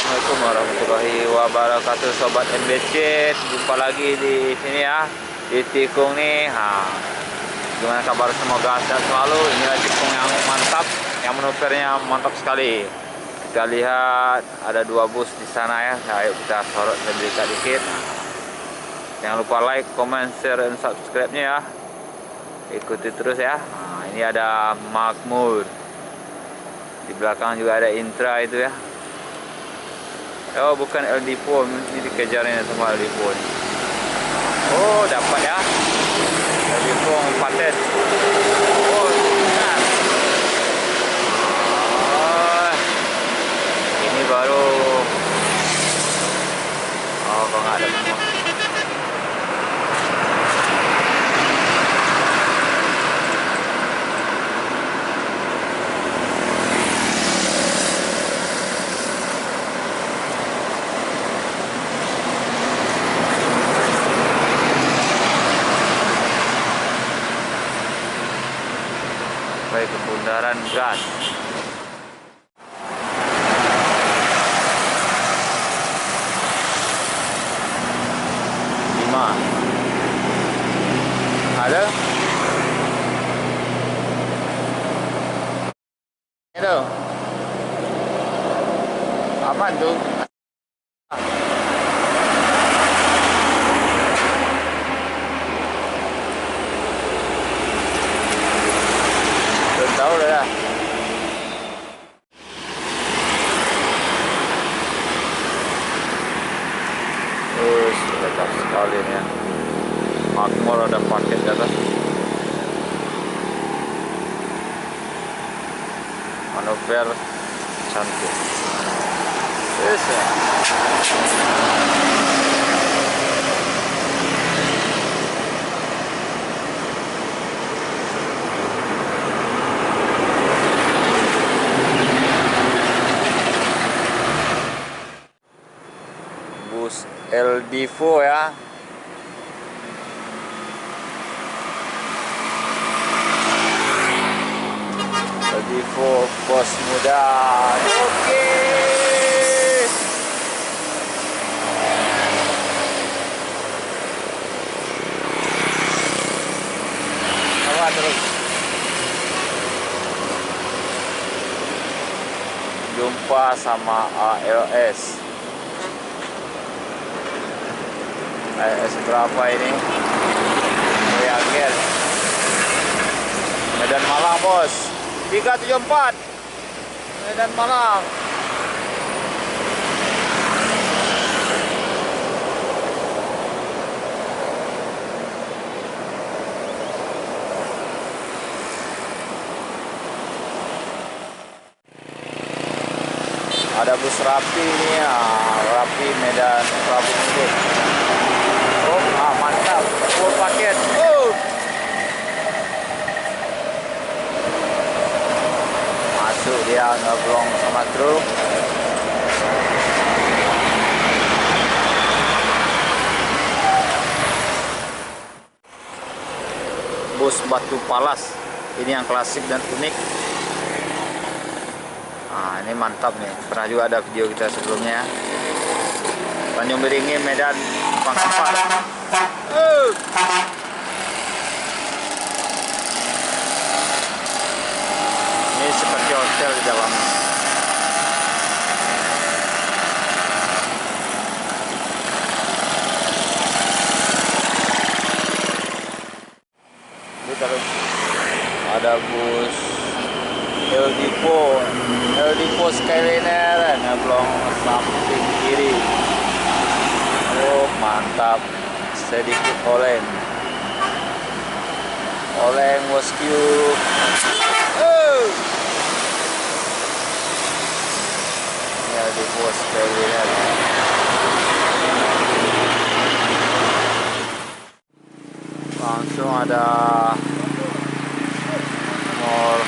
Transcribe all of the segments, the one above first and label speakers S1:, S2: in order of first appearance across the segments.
S1: Assalamualaikum warahmatullahi wabarakatuh, sobat MBC. Jumpa lagi di sini ya, di tikung nih. Gimana kabar? Semoga sehat selalu. Ini tikung yang mantap, yang manuvernya mantap sekali. Kita lihat ada 2 bus di sana ya. Ayo kita sorot dan berita dikit. Jangan lupa like, comment, share, dan subscribe-nya ya. Ikuti terus ya. Ini ada Makmur. Di belakang juga ada Intra itu ya. Oh, bukan LD4, ini dikejarnya sama LD4. Oh, dapat ya. LD4 paten. Oh, benar. Oh, ini baru. Oh, kok nggak ada semua. Baik, ke bundaran gas. Ada? Itu. Aman tuh. Belum tahu dah. Letak sekali nih ya. Makmur ada paket di atas. Manuver cantik. Yes ya. Bus LD4 ya. LD4 bos muda. Oke. Apa terus? Jumpa sama ALS. ALS berapa ini? Reagen. Medan Malang bos. 374 Medan Malang. Ada bus Rapi ini ya, Rapi Medan Prabu Mungkin. Oh, mantap, full paket. Masuk dia ngeblong sama truk. Bus Batu Palas. Ini yang klasik dan unik. Ini mantap nih. Pernah juga ada video kita sebelumnya. Tanjung Beringin, Medan, Pangkapan. Ini seperti hotel di dalam. Ada bus LD4 Skyliner ngeblong samping kiri. Oh, mantap. Sedikit oleng bosku. Ini LD4 Skyliner. Langsung ada mall.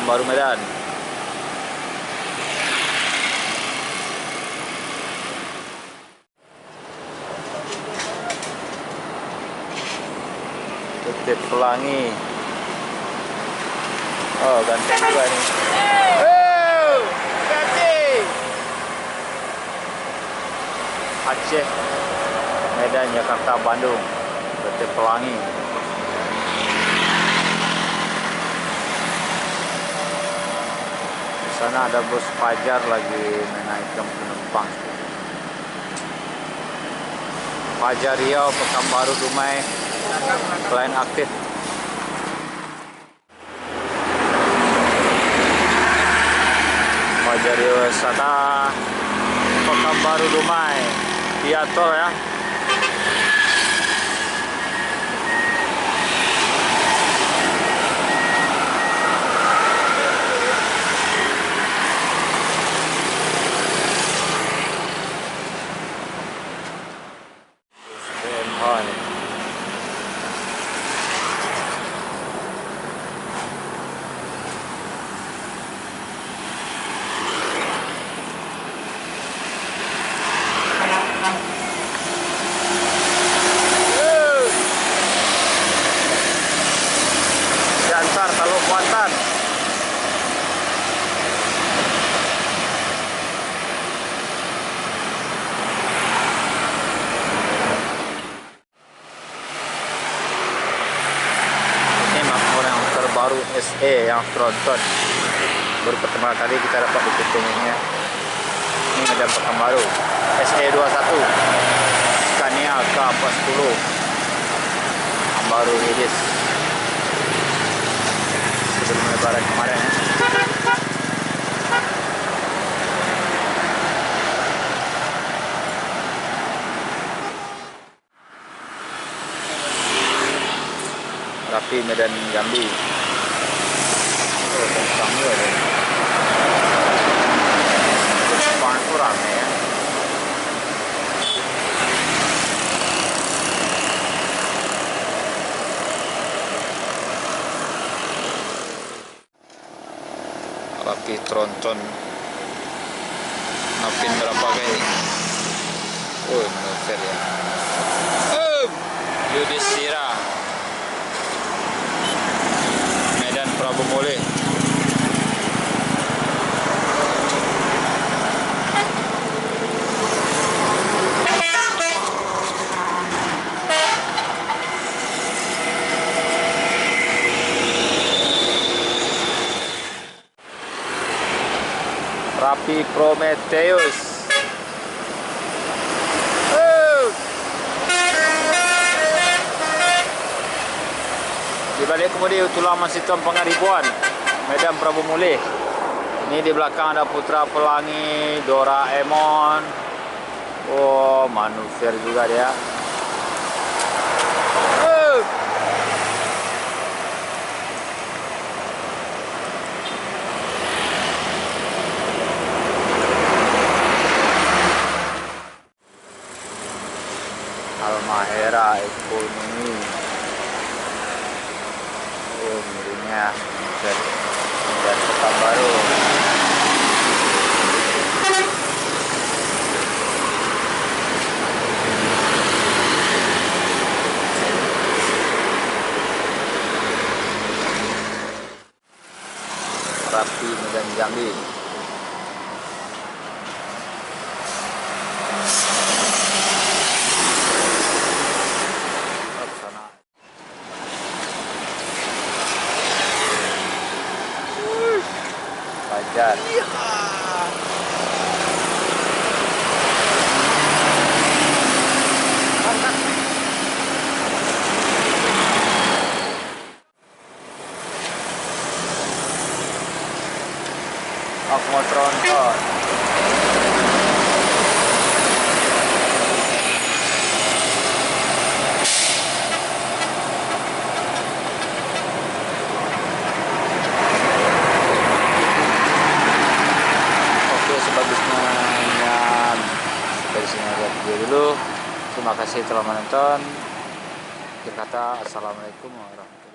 S1: Baru Medan. Bukit Pelangi. Oh, ganteng juga nih. Oh, ganteng. Aceh, Medan, Jakarta, Bandung. Bukit Pelangi. Di sana ada bus Fajar lagi menaikkan penumpang. Fajar Riau, Pekanbaru, Dumai, selain aktif. Fajar Riau wisata Pekanbaru, Dumai, via tol ya. Siantar, Talu Kuantan. Ini makmur yang terbaru SE yang tronton. Baru pertama kali kita dapat di titik ini ya. Ini Medan Pekanbaru SE 21 Scania K40 yang baru rilis sebelum lebaran kemarin ya. Rapi Medan Jambi. Oh, tentang juga deh. Depan kurang ya. Rapi tronton. Ngapin berapa kali? Oh, manuver ya. Yudhistira. Medan Prabu Mule. Rapi Prometheus. Di balik kemudi Tulang Masitom Pengaribuan, Medan Prabu Mule. Ini di belakang ada Putra Pelangi, Doraemon. Oh, manuver juga dia. Halmahera Ekonomi. Oh, miringnya dan Pekanbaru. Rapi Medan Jambi. Fajar. Aku mau tronton. Sebagusnya dari sini aja dulu. Terima kasih telah menonton. Kita kata assalamualaikum warahmatullahi wabarakatuh.